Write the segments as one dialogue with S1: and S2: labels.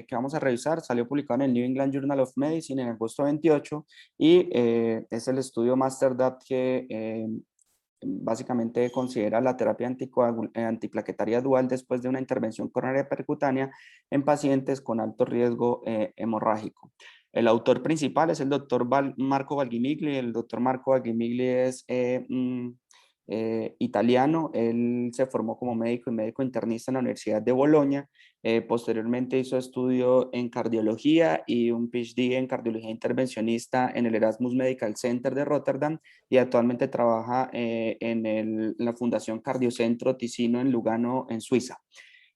S1: que vamos a revisar salió publicado en el New England Journal of Medicine en agosto 28 y es el estudio MasterDAT que básicamente considera la terapia antiplaquetaria dual después de una intervención coronaria percutánea en pacientes con alto riesgo hemorrágico. El autor principal es el doctor Marco Valgimigli. El doctor Marco Valgimigli es italiano. Él se formó como médico y médico internista en la Universidad de Bolonia. Posteriormente hizo estudio en cardiología y un PhD en cardiología intervencionista en el Erasmus Medical Center de Rotterdam y actualmente trabaja en la Fundación Cardiocentro Ticino en Lugano, en Suiza.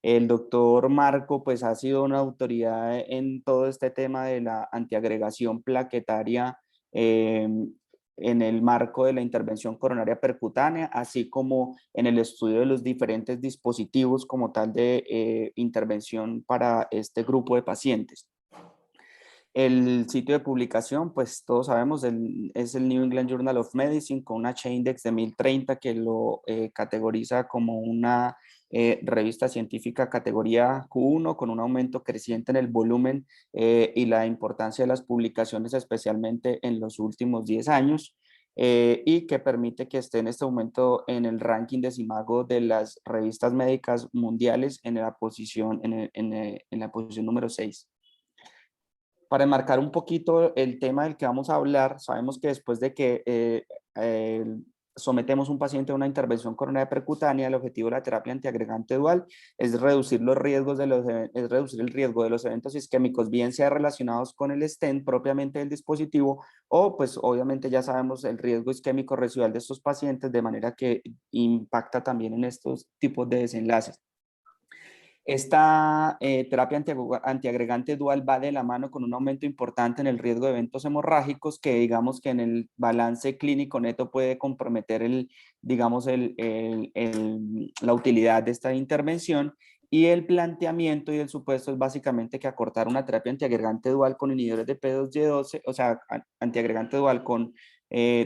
S1: El doctor Marco pues ha sido una autoridad en todo este tema de la antiagregación plaquetaria en el marco de la intervención coronaria percutánea, así como en el estudio de los diferentes dispositivos como tal de intervención para este grupo de pacientes. El sitio de publicación, pues todos sabemos, es el New England Journal of Medicine con una H-Index de 1030 que lo categoriza como una revista científica categoría Q1 con un aumento creciente en el volumen y la importancia de las publicaciones, especialmente en los últimos 10 años. Y que permite que esté en este momento en el ranking decimago de las revistas médicas mundiales en la posición, en la posición número 6. Para enmarcar un poquito el tema del que vamos a hablar, sabemos que después de que sometemos un paciente a una intervención coronaria percutánea, el objetivo de la terapia antiagregante dual es reducir los riesgos es reducir el riesgo de los eventos isquémicos, bien sea relacionados con el stent propiamente del dispositivo o pues obviamente ya sabemos el riesgo isquémico residual de estos pacientes, de manera que impacta también en estos tipos de desenlaces. Esta terapia antiagregante dual va de la mano con un aumento importante en el riesgo de eventos hemorrágicos que digamos que en el balance clínico neto puede comprometer la utilidad de esta intervención, y el planteamiento y el supuesto es básicamente que acortar una terapia antiagregante dual con inhibidores de P2Y12, o sea, antiagregante dual con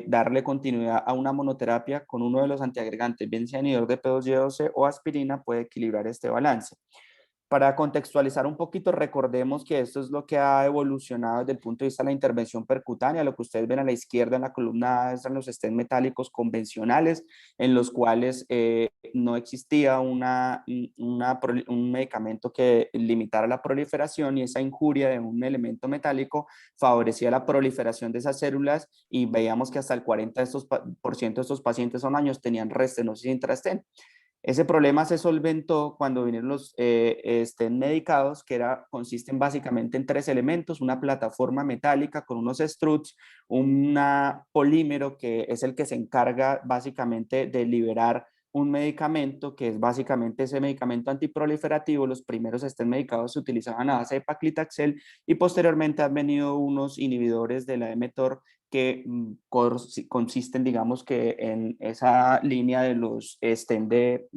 S1: darle continuidad a una monoterapia con uno de los antiagregantes, bien sea inhibidor de P2Y12 o aspirina, puede equilibrar este balance. Para contextualizar un poquito, recordemos que esto es lo que ha evolucionado desde el punto de vista de la intervención percutánea. Lo que ustedes ven a la izquierda en la columna A están los stents metálicos convencionales, en los cuales no existía un medicamento que limitara la proliferación, y esa injuria de un elemento metálico favorecía la proliferación de esas células, y veíamos que hasta el 40% de estos pacientes son años tenían restenosis intrastent. Ese problema se solventó cuando vinieron los stent medicados, que consisten básicamente en 3 elementos: una plataforma metálica con unos struts, un polímero que es el que se encarga básicamente de liberar un medicamento, que es básicamente ese medicamento antiproliferativo. Los primeros stent medicados se utilizaban a base de paclitaxel y posteriormente han venido unos inhibidores de la mTOR que consisten, digamos que en esa línea de los stent de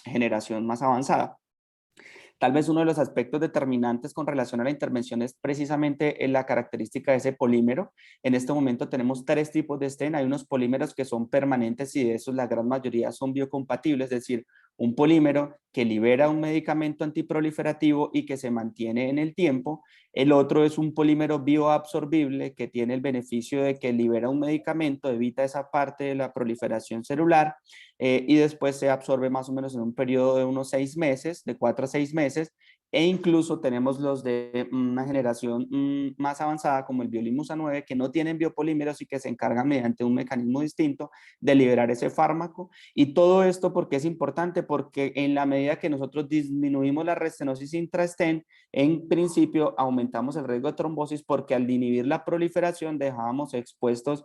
S1: generación más avanzada. Tal vez uno de los aspectos determinantes con relación a la intervención es precisamente la característica de ese polímero. En este momento tenemos 3 tipos de stent. Hay unos polímeros que son permanentes y de esos la gran mayoría son biocompatibles, es decir, un polímero que libera un medicamento antiproliferativo y que se mantiene en el tiempo. El otro es un polímero bioabsorbible que tiene el beneficio de que libera un medicamento, evita esa parte de la proliferación celular y después se absorbe más o menos en un periodo de unos 6 meses, de 4 a 6 meses, e incluso tenemos los de una generación más avanzada como el Biolimusa 9, que no tienen biopolímeros y que se encargan mediante un mecanismo distinto de liberar ese fármaco. Y todo esto, ¿por qué es importante? Porque en la medida que nosotros disminuimos la restenosis intrastent, en principio aumentamos el riesgo de trombosis, porque al inhibir la proliferación dejábamos expuestos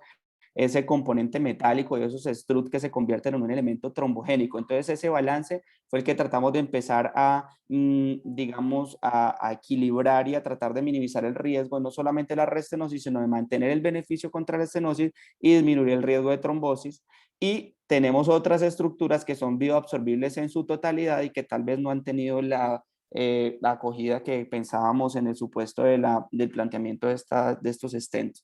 S1: ese componente metálico y esos struts que se convierten en un elemento trombogénico. Entonces ese balance fue el que tratamos de empezar a, digamos, a equilibrar y a tratar de minimizar el riesgo, no solamente la restenosis, sino de mantener el beneficio contra la estenosis y disminuir el riesgo de trombosis. Y tenemos otras estructuras que son bioabsorbibles en su totalidad y que tal vez no han tenido la acogida que pensábamos en el supuesto del planteamiento de estos stents.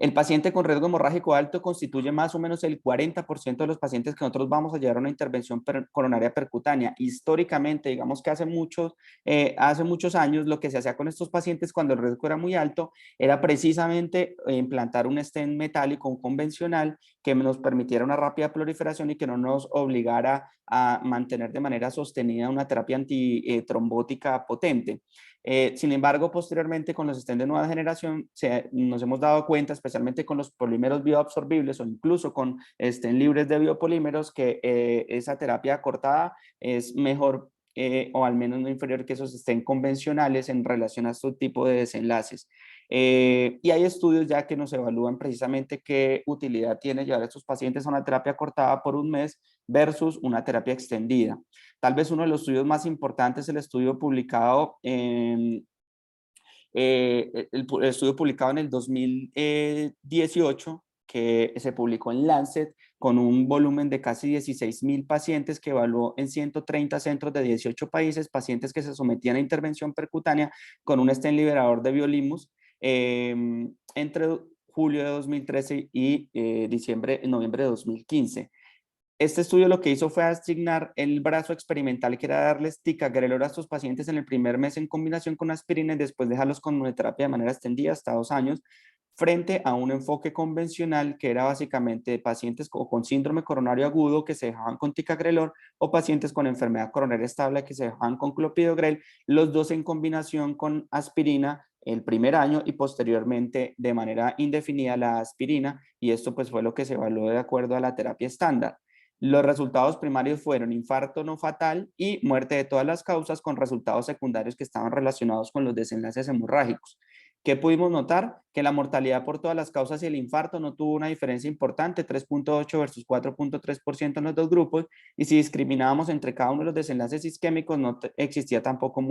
S1: El paciente con riesgo hemorrágico alto constituye más o menos el 40% de los pacientes que nosotros vamos a llevar a una intervención coronaria percutánea. Históricamente, digamos que hace muchos años, lo que se hacía con estos pacientes cuando el riesgo era muy alto era precisamente implantar un stent metálico, un convencional, que nos permitiera una rápida proliferación y que no nos obligara a mantener de manera sostenida una terapia antitrombótica potente. Sin embargo, posteriormente con los stents de nueva generación nos hemos dado cuenta, especialmente con los polímeros bioabsorbibles o incluso con stents libres de biopolímeros, que esa terapia cortada es mejor o al menos no inferior que esos stents convencionales en relación a este tipo de desenlaces. Y hay estudios ya que nos evalúan precisamente qué utilidad tiene llevar a estos pacientes a una terapia cortada por un mes versus una terapia extendida. Tal vez uno de los estudios más importantes es el estudio publicado el estudio publicado en el 2018, que se publicó en Lancet, con un volumen de casi 16.000 pacientes, que evaluó en 130 centros de 18 países, pacientes que se sometían a intervención percutánea con un stent liberador de biolimus entre julio de 2013 y noviembre de 2015. Este estudio lo que hizo fue asignar el brazo experimental, que era darles ticagrelor a estos pacientes en el primer mes en combinación con aspirina y después dejarlos con monoterapia de manera extendida hasta 2 años, frente a un enfoque convencional que era básicamente pacientes con síndrome coronario agudo que se dejaban con ticagrelor o pacientes con enfermedad coronaria estable que se dejaban con clopidogrel, los dos en combinación con aspirina el primer año y posteriormente de manera indefinida la aspirina, y esto pues fue lo que se evaluó de acuerdo a la terapia estándar. Los resultados primarios fueron infarto no fatal y muerte de todas las causas, con resultados secundarios que estaban relacionados con los desenlaces hemorrágicos. ¿Qué pudimos notar? Que la mortalidad por todas las causas y el infarto no tuvo una diferencia importante, 3.8 versus 4.3% en los dos grupos, y si discriminábamos entre cada uno de los desenlaces isquémicos, no existía tampoco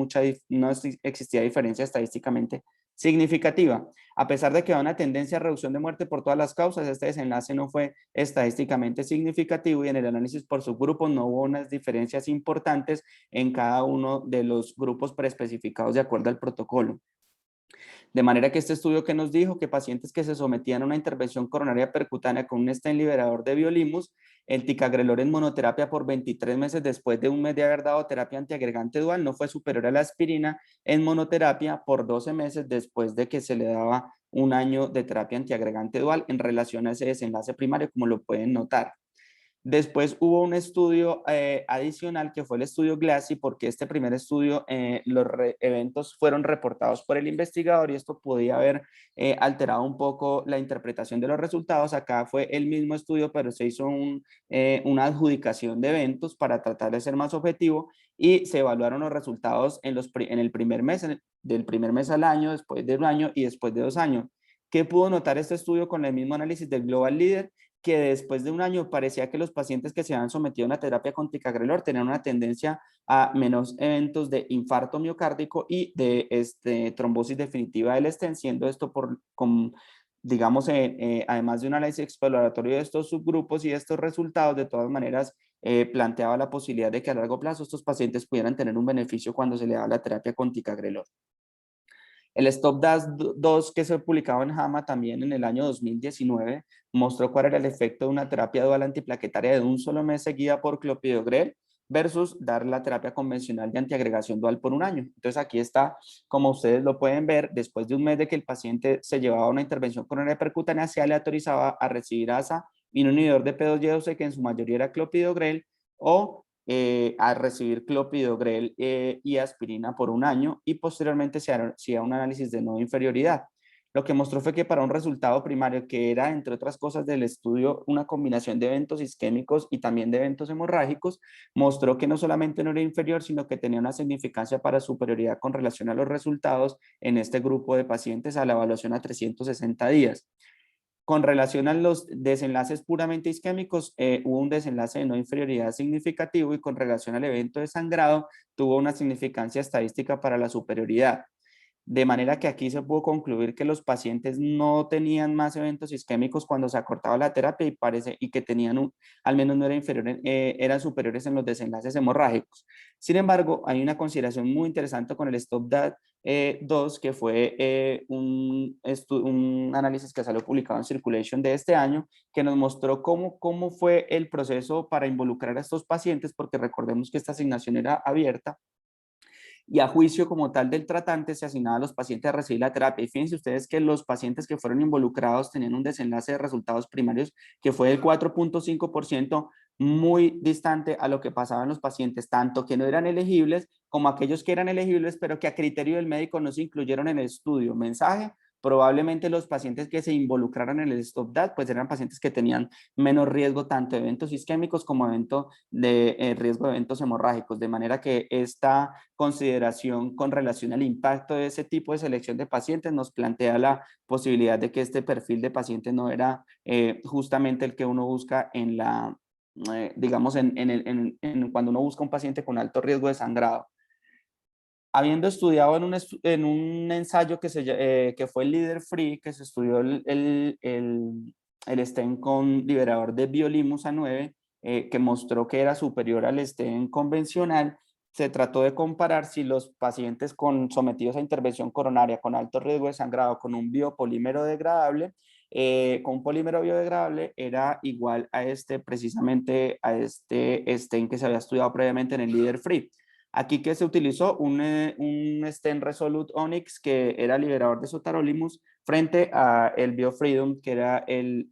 S1: no existía diferencia estadísticamente significativa. A pesar de que había una tendencia a reducción de muerte por todas las causas, este desenlace no fue estadísticamente significativo, y en el análisis por subgrupos no hubo unas diferencias importantes en cada uno de los grupos preespecificados de acuerdo al protocolo. De manera que este estudio que nos dijo que pacientes que se sometían a una intervención coronaria percutánea con un stent liberador de biolimus, el ticagrelor en monoterapia por 23 meses después de un mes de haber dado terapia antiagregante dual no fue superior a la aspirina en monoterapia por 12 meses después de que se le daba un año de terapia antiagregante dual en relación a ese desenlace primario, como lo pueden notar. Después hubo un estudio adicional que fue el estudio GLASI, porque este primer estudio, los eventos fueron reportados por el investigador y esto podía haber alterado un poco la interpretación de los resultados. Acá fue el mismo estudio, pero se hizo una adjudicación de eventos para tratar de ser más objetivo, y se evaluaron los resultados en el primer mes, del primer mes al año, después de un año y después de 2 años. ¿Qué pudo notar este estudio con el mismo análisis del Global Leader? Que después de un año parecía que los pacientes que se habían sometido a una terapia con ticagrelor tenían una tendencia a menos eventos de infarto miocárdico y de trombosis definitiva del stent, siendo esto digamos, además de un análisis exploratorio de estos subgrupos y de estos resultados, de todas maneras, planteaba la posibilidad de que a largo plazo estos pacientes pudieran tener un beneficio cuando se le daba la terapia con ticagrelor. El STOP-DAS2 que se publicaba en JAMA también en el año 2019 mostró cuál era el efecto de una terapia dual antiplaquetaria de un solo mes seguida por clopidogrel versus dar la terapia convencional de antiagregación dual por un año. Entonces aquí está, como ustedes lo pueden ver, después de un mes de que el paciente se llevaba a una intervención coronaria percutánea, se aleatorizaba a recibir ASA y un inhibidor de P2Y12, que en su mayoría era clopidogrel, o a recibir clopidogrel y aspirina por un año, y posteriormente se hacía un análisis de no inferioridad. Lo que mostró fue que para un resultado primario, que era, entre otras cosas del estudio, una combinación de eventos isquémicos y también de eventos hemorrágicos, mostró que no solamente no era inferior, sino que tenía una significancia para superioridad con relación a los resultados en este grupo de pacientes a la evaluación a 360 días. Con relación a los desenlaces puramente isquémicos, hubo un desenlace de no inferioridad significativo, y con relación al evento de sangrado tuvo una significancia estadística para la superioridad. de manera que aquí se pudo concluir que los pacientes no tenían más eventos isquémicos cuando se acortaba la terapia y que tenían al menos no era inferior, eran superiores en los desenlaces hemorrágicos. Sin embargo, hay una consideración muy interesante con el STOP-DAT 2, que fue un análisis que salió publicado en Circulation de este año, que nos mostró cómo fue el proceso para involucrar a estos pacientes, porque recordemos que esta asignación era abierta, y a juicio como tal del tratante se asignaba a los pacientes a recibir la terapia. Y fíjense ustedes que los pacientes que fueron involucrados tenían un desenlace de resultados primarios que fue del 4.5%, muy distante a lo que pasaban los pacientes, tanto que no eran elegibles como aquellos que eran elegibles, pero que a criterio del médico no se incluyeron en el estudio. Mensaje: probablemente los pacientes que se involucraron en el STOP-DAT pues eran pacientes que tenían menos riesgo tanto de eventos isquémicos como de riesgo de eventos hemorrágicos, de manera que esta consideración con relación al impacto de ese tipo de selección de pacientes nos plantea la posibilidad de que este perfil de pacientes no era justamente el que uno busca en la, digamos, cuando uno busca un paciente con alto riesgo de sangrado. Habiendo estudiado en un ensayo que fue el Leader Free, que se estudió el stent con liberador de Biolimus A9, que mostró que era superior al stent convencional, se trató de comparar si los pacientes sometidos a intervención coronaria con alto riesgo de sangrado con un biopolímero degradable, con un polímero biodegradable, era igual a precisamente a este stent que se había estudiado previamente en el Leader Free. Aquí que se utilizó un stent Resolute Onyx, que era liberador de sotarolimos, frente a el BioFreedom, que era el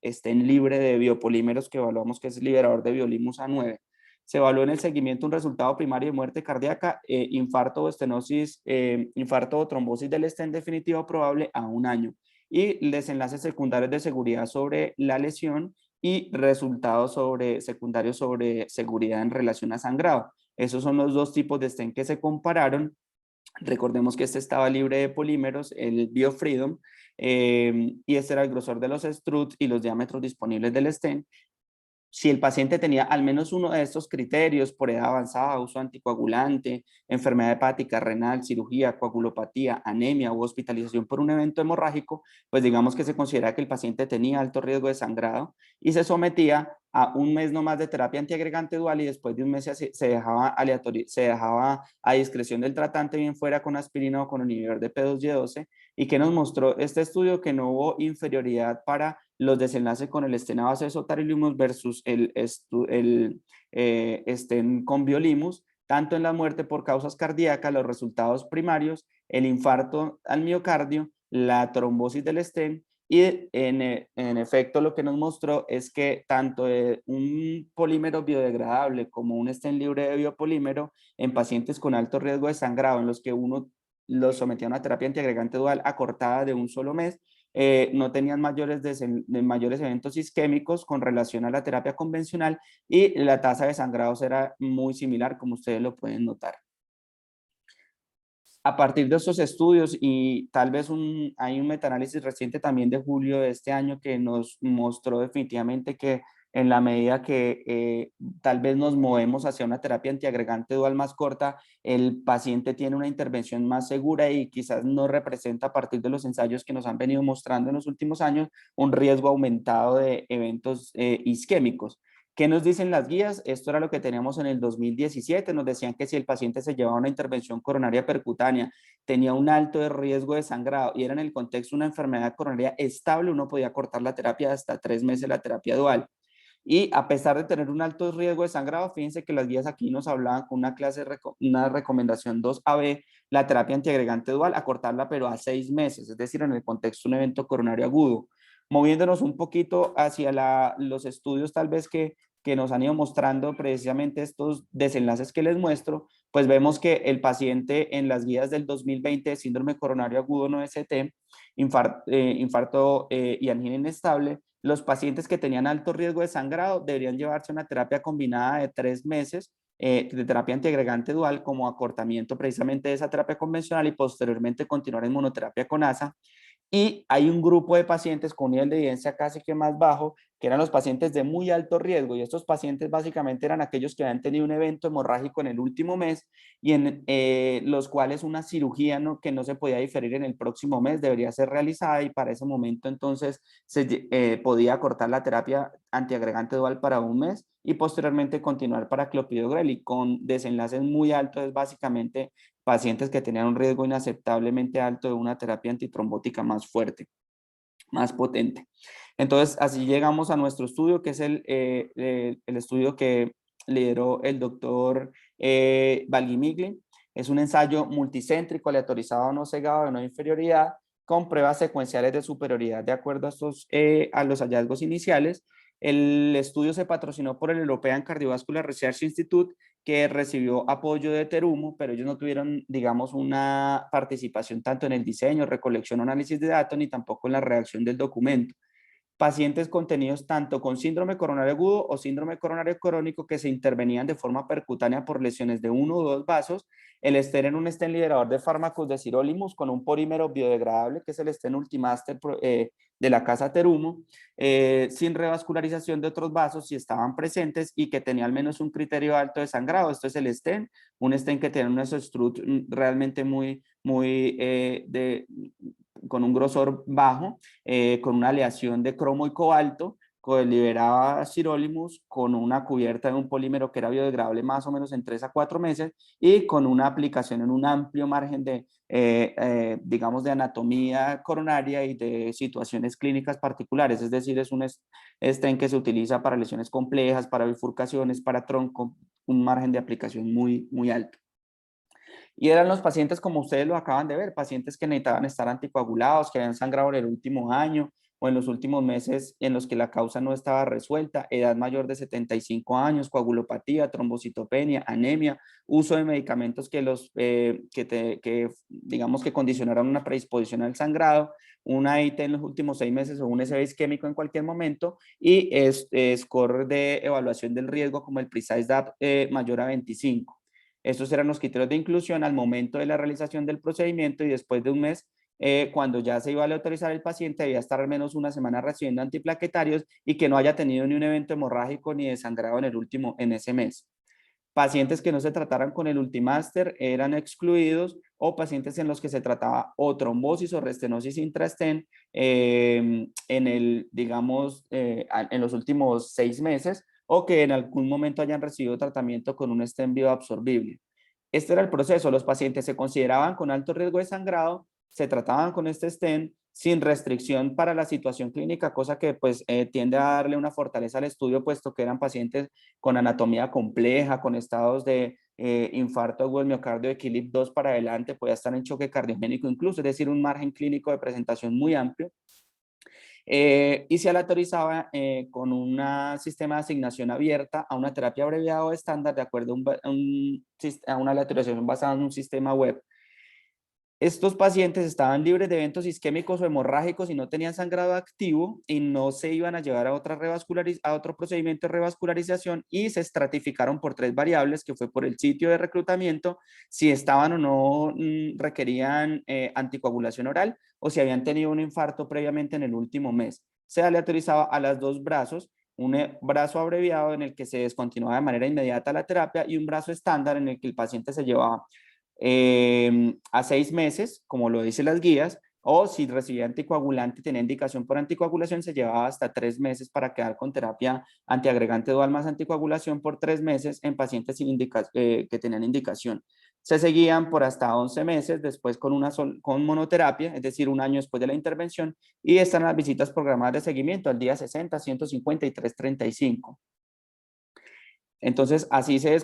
S1: stent libre de biopolímeros que evaluamos que es liberador de Biolimus A9. Se evaluó en el seguimiento un resultado primario de muerte cardíaca, infarto o estenosis, infarto o trombosis del stent definitivo probable a 1 año, y desenlaces secundarios de seguridad sobre la lesión y resultados secundarios sobre seguridad en relación a sangrado. Esos son los dos tipos de stent que se compararon. Recordemos que este estaba libre de polímeros, el BioFreedom, y este era el grosor de los struts y los diámetros disponibles del stent. Si el paciente tenía al menos uno de estos criterios, por edad avanzada, uso anticoagulante, enfermedad hepática, renal, cirugía, coagulopatía, anemia u hospitalización por un evento hemorrágico, pues digamos que se considera que el paciente tenía alto riesgo de sangrado y se sometía a 1 mes no más de terapia antiagregante dual, y después de 1 mes se dejaba a discreción del tratante, bien fuera con aspirina o con inhibidor de P2Y12. ¿Y que nos mostró este estudio? Que no hubo inferioridad para los desenlaces con el stent a base de sotarolimos versus el stent con Biolimus, tanto en la muerte por causas cardíacas, los resultados primarios, el infarto al miocardio, la trombosis del stent, y en efecto lo que nos mostró es que tanto un polímero biodegradable como un stent libre de biopolímero en pacientes con alto riesgo de sangrado, en los que uno los sometía a una terapia antiagregante dual acortada de 1 solo mes, no tenían mayores eventos isquémicos con relación a la terapia convencional, y la tasa de sangrados era muy similar, como ustedes lo pueden notar. A partir de estos estudios, y tal vez hay un metaanálisis reciente también de julio de este año que nos mostró definitivamente que en la medida que tal vez nos movemos hacia una terapia antiagregante dual más corta, el paciente tiene una intervención más segura y quizás no representa, a partir de los ensayos que nos han venido mostrando en los últimos años, un riesgo aumentado de eventos isquémicos. ¿Qué nos dicen las guías? Esto era lo que teníamos en el 2017. Nos decían que si el paciente se llevaba una intervención coronaria percutánea, tenía un alto riesgo de sangrado y era en el contexto de una enfermedad coronaria estable, uno podía cortar la terapia hasta 3 meses, la terapia dual. Y a pesar de tener un alto riesgo de sangrado, fíjense que las guías aquí nos hablaban con una recomendación 2AB, la terapia antiagregante dual, acortarla pero a 6 meses, es decir, en el contexto de un evento coronario agudo. Moviéndonos un poquito hacia los estudios tal vez que nos han ido mostrando precisamente estos desenlaces que les muestro, pues vemos que el paciente en las guías del 2020 de síndrome coronario agudo no ST, infarto y angina inestable, los pacientes que tenían alto riesgo de sangrado deberían llevarse una terapia combinada de 3 meses de terapia antiagregante dual como acortamiento precisamente de esa terapia convencional, y posteriormente continuar en monoterapia con ASA. Y hay un grupo de pacientes con un nivel de evidencia casi que más bajo, que eran los pacientes de muy alto riesgo, y estos pacientes básicamente eran aquellos que habían tenido un evento hemorrágico en el último mes y en los cuales una cirugía que no se podía diferir en el próximo mes debería ser realizada, y para ese momento entonces se podía cortar la terapia antiagregante dual para un mes y posteriormente continuar para clopidogrel, y con desenlaces muy altos, básicamente pacientes que tenían un riesgo inaceptablemente alto de una terapia antitrombótica más fuerte, más potente. Entonces, así llegamos a nuestro estudio, que es el estudio que lideró el doctor Valguimigli. Es un ensayo multicéntrico, aleatorizado, no cegado, de no inferioridad, con pruebas secuenciales de superioridad de acuerdo a los hallazgos iniciales. El estudio se patrocinó por el European Cardiovascular Research Institute, que recibió apoyo de Terumo, pero ellos no tuvieron, digamos, una participación tanto en el diseño, recolección o análisis de datos, ni tampoco en la redacción del documento. Pacientes contenidos tanto con síndrome coronario agudo o síndrome coronario crónico que se intervenían de forma percutánea por lesiones de uno o dos vasos. El estén en un estén liberador de fármacos de sirolimus con un polímero biodegradable, que es el estén Ultimaster de la casa Terumo, sin revascularización de otros vasos si estaban presentes, y que tenía al menos un criterio alto de sangrado. Esto es el estén, un estén que tiene un esostrut realmente con un grosor bajo, con una aleación de cromo y cobalto, liberaba sirolimus con una cubierta de un polímero que era biodegradable más o menos en 3 a 4 meses, y con una aplicación en un amplio margen de, digamos, de anatomía coronaria y de situaciones clínicas particulares. Es decir, es un stent que se utiliza para lesiones complejas, para bifurcaciones, para tronco, un margen de aplicación muy alto. Y eran los pacientes, como ustedes lo acaban de ver, pacientes que necesitaban estar anticoagulados, que habían sangrado en el último año o en los últimos meses en los que la causa no estaba resuelta, edad mayor de 75 años, coagulopatía, trombocitopenia, anemia, uso de medicamentos digamos que condicionaron una predisposición al sangrado, una AIT en los últimos 6 meses o un SB isquémico en cualquier momento, y score de evaluación del riesgo como el PRECISE-DAP mayor a 25. Estos eran los criterios de inclusión al momento de la realización del procedimiento, y después de un mes, cuando ya se iba a autorizar el paciente, debía estar al menos una semana recibiendo antiplaquetarios y que no haya tenido ni un evento hemorrágico ni de sangrado en ese mes. Pacientes que no se trataran con el Ultimaster eran excluidos, o pacientes en los que se trataba o trombosis o restenosis intrasten en los últimos 6 meses, o que en algún momento hayan recibido tratamiento con un stent bioabsorbible. Este era el proceso. Los pacientes se consideraban con alto riesgo de sangrado, se trataban con este stent sin restricción para la situación clínica, cosa que pues tiende a darle una fortaleza al estudio, puesto que eran pacientes con anatomía compleja, con estados de infarto agudo del miocardio de Killip 2 para adelante, podía estar en choque cardiogénico incluso, es decir, un margen clínico de presentación muy amplio. Y se aleatorizaba con un sistema de asignación abierta a una terapia abreviada o estándar de acuerdo a una aleatorización basada en un sistema web. Estos pacientes estaban libres de eventos isquémicos o hemorrágicos y no tenían sangrado activo, y no se iban a llevar a otro procedimiento de revascularización, y se estratificaron por 3 variables, que fue por el sitio de reclutamiento, si estaban o no requerían anticoagulación oral, o si habían tenido un infarto previamente en el último mes. Se aleatorizaba a los 2 brazos, un brazo abreviado en el que se descontinuaba de manera inmediata la terapia, y un brazo estándar en el que el paciente se llevaba a 6 meses, como lo dicen las guías, o si recibía anticoagulante, tenía indicación por anticoagulación, se llevaba hasta 3 meses para quedar con terapia antiagregante dual más anticoagulación por 3 meses en pacientes que tenían indicación. Se seguían por hasta 11 meses después con monoterapia, es decir, un año después de la intervención, y están las visitas programadas de seguimiento al día 60, 150 y 335. Entonces, así se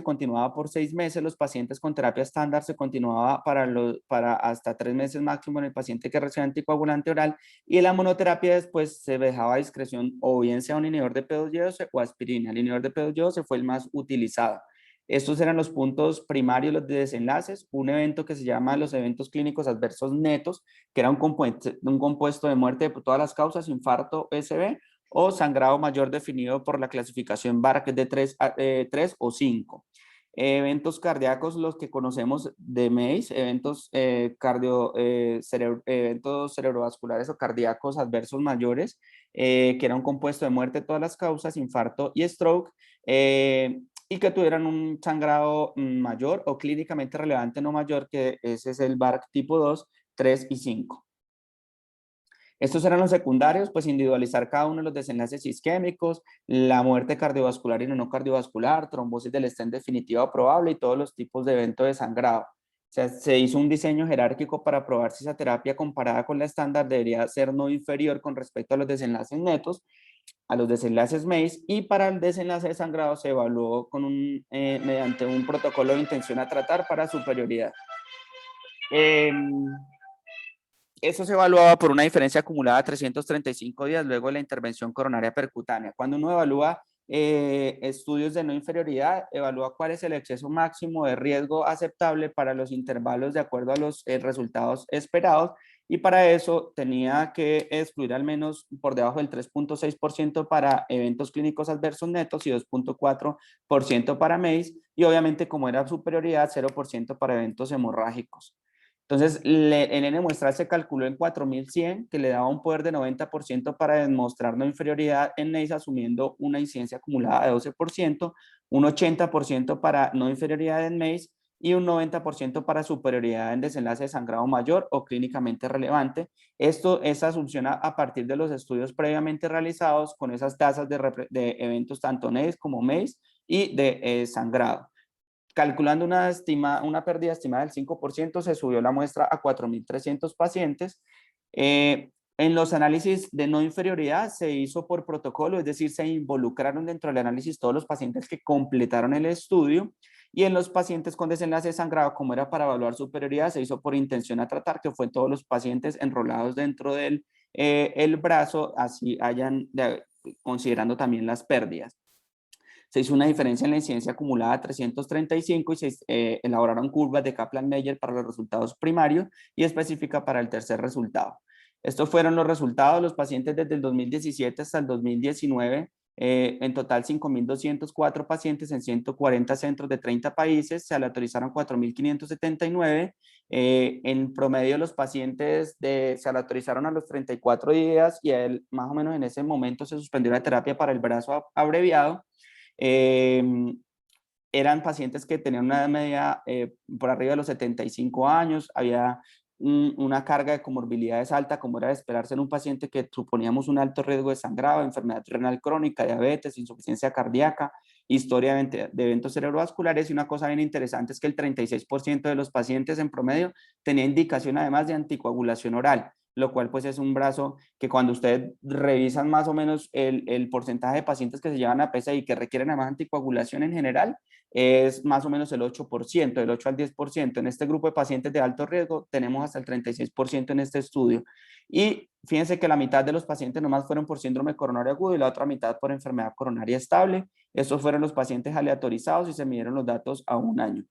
S1: continuaba por 6 meses. Los pacientes con terapia estándar se continuaba para hasta 3 meses máximo en el paciente que recibía anticoagulante oral, y la monoterapia después se dejaba a discreción, o bien sea un inhibidor de P2Y12 o aspirina. El inhibidor de P2Y12 fue el más utilizado. Estos eran los puntos primarios, los de desenlaces, un evento que se llama los eventos clínicos adversos netos, que era un compuesto de muerte de todas las causas, infarto, SB, o sangrado mayor definido por la clasificación BARC de 3 o 5. Eventos cardíacos, los que conocemos de MACE, eventos cerebrovasculares o cardíacos adversos mayores, que era un compuesto de muerte de todas las causas, infarto y stroke, y que tuvieran un sangrado mayor o clínicamente relevante no mayor, que ese es el BARC tipo 2, 3 y 5. Estos eran los secundarios, pues individualizar cada uno de los desenlaces isquémicos, la muerte cardiovascular y no cardiovascular, trombosis del stent definitiva o probable y todos los tipos de evento de sangrado. O sea, se hizo un diseño jerárquico para probar si esa terapia comparada con la estándar debería ser no inferior con respecto a los desenlaces netos, a los desenlaces MACE, y para el desenlace de sangrado se evaluó mediante un protocolo de intención a tratar para superioridad. Eso se evaluaba por una diferencia acumulada de 335 días luego de la intervención coronaria percutánea. Cuando uno evalúa estudios de no inferioridad, evalúa cuál es el exceso máximo de riesgo aceptable para los intervalos de acuerdo a los resultados esperados, y para eso tenía que excluir al menos por debajo del 3.6% para eventos clínicos adversos netos y 2.4% para MACE, y obviamente como era superioridad, 0% para eventos hemorrágicos. Entonces, el N muestral se calculó en 4100, que le daba un poder de 90% para demostrar no inferioridad en NACE, asumiendo una incidencia acumulada de 12%, un 80% para no inferioridad en MACE y un 90% para superioridad en desenlace de sangrado mayor o clínicamente relevante. Esto es asunción a partir de los estudios previamente realizados con esas tasas de eventos tanto NACE como MACE y de sangrado. Calculando una pérdida estimada del 5%, se subió la muestra a 4.300 pacientes. En los análisis de no inferioridad se hizo por protocolo, es decir, se involucraron dentro del análisis todos los pacientes que completaron el estudio, y en los pacientes con desenlace de sangrado, como era para evaluar superioridad, se hizo por intención a tratar, que fue todos los pacientes enrolados dentro del el brazo, así considerando también las pérdidas. Se hizo una diferencia en la incidencia acumulada de 335 y se elaboraron curvas de Kaplan-Meier para los resultados primarios y específica para el tercer resultado. Estos fueron los resultados de los pacientes desde el 2017 hasta el 2019. En total, 5.204 pacientes en 140 centros de 30 países, se aleatorizaron 4.579. En promedio, los pacientes se aleatorizaron a los 34 días y más o menos en ese momento se suspendió la terapia para el brazo abreviado. Eran pacientes que tenían una edad media por arriba de los 75 años, había una carga de comorbilidades alta, como era de esperarse en un paciente que suponíamos un alto riesgo de sangrado, enfermedad renal crónica, diabetes, insuficiencia cardíaca, historia de eventos cerebrovasculares, y una cosa bien interesante es que el 36% de los pacientes en promedio tenía indicación además de anticoagulación oral, lo cual pues es un brazo que cuando ustedes revisan más o menos el porcentaje de pacientes que se llevan a PCI que requieren además anticoagulación en general, es más o menos el 8%, del 8 al 10%. En este grupo de pacientes de alto riesgo tenemos hasta el 36% en este estudio. Y fíjense que la mitad de los pacientes nomás fueron por síndrome coronario agudo y la otra mitad por enfermedad coronaria estable. Estos fueron los pacientes aleatorizados y se midieron los datos a un año.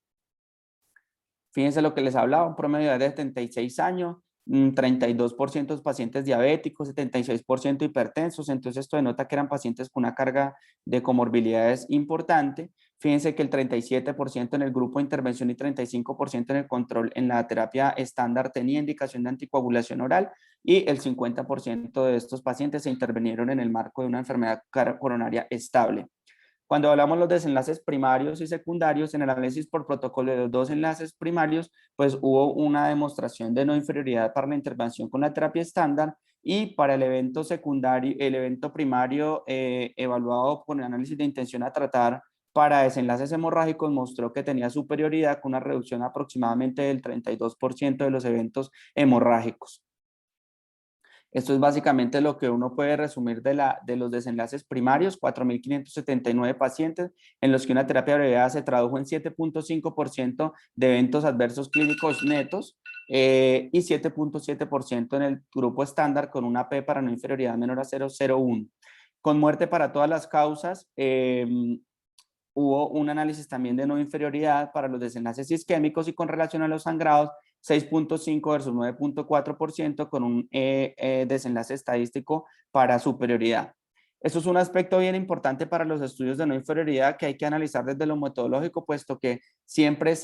S1: Fíjense lo que les hablaba, un promedio de edad de 76 años, 32% de pacientes diabéticos, 76% hipertensos. Entonces esto denota que eran pacientes con una carga de comorbilidades importante. Fíjense que el 37% en el grupo de intervención y 35% en el control en la terapia estándar tenía indicación de anticoagulación oral, y el 50% de estos pacientes se intervinieron en el marco de una enfermedad coronaria estable. Cuando hablamos de los desenlaces primarios y secundarios, en el análisis por protocolo de los dos enlaces primarios, pues hubo una demostración de no inferioridad para la intervención con la terapia estándar, y para el evento secundario, el evento primario evaluado con el análisis de intención a tratar para desenlaces hemorrágicos mostró que tenía superioridad con una reducción aproximadamente del 32% de los eventos hemorrágicos. Esto es básicamente lo que uno puede resumir de los desenlaces primarios, 4.579 pacientes en los que una terapia abreviada se tradujo en 7.5% de eventos adversos clínicos netos y 7.7% en el grupo estándar con una P para no inferioridad menor a 0,01. Con muerte para todas las causas, hubo un análisis también de no inferioridad para los desenlaces isquémicos y con relación a los sangrados, 6.5 versus 9.4% con un desenlace estadístico para superioridad. Eso es un aspecto bien importante para los estudios de no inferioridad que hay que analizar desde lo metodológico, puesto que siempre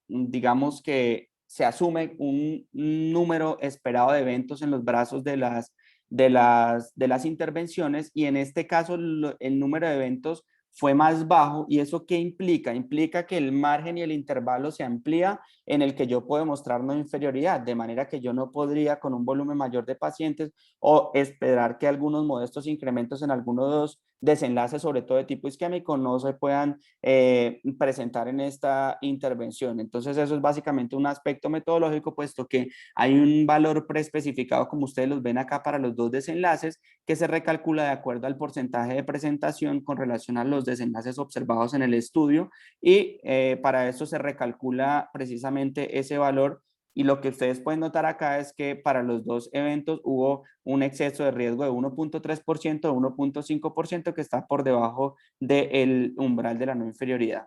S1: digamos que se asume un número esperado de eventos en los brazos de las intervenciones y en este caso el número de eventos fue más bajo. ¿Y eso qué implica? Implica que el margen y el intervalo se amplía en el que yo puedo mostrar no inferioridad, de manera que yo no podría con un volumen mayor de pacientes o esperar que algunos modestos incrementos en algunos desenlaces, sobre todo de tipo isquémico, no se puedan presentar en esta intervención. Entonces, eso es básicamente un aspecto metodológico, puesto que hay un valor preespecificado, como ustedes los ven acá, para los dos desenlaces, que se recalcula de acuerdo al porcentaje de presentación con relación a los desenlaces observados en el estudio y para eso se recalcula precisamente ese valor. Y lo que ustedes pueden notar acá es que para los dos eventos hubo un exceso de riesgo de 1.3%, de 1.5%, que está por debajo del umbral de la no inferioridad.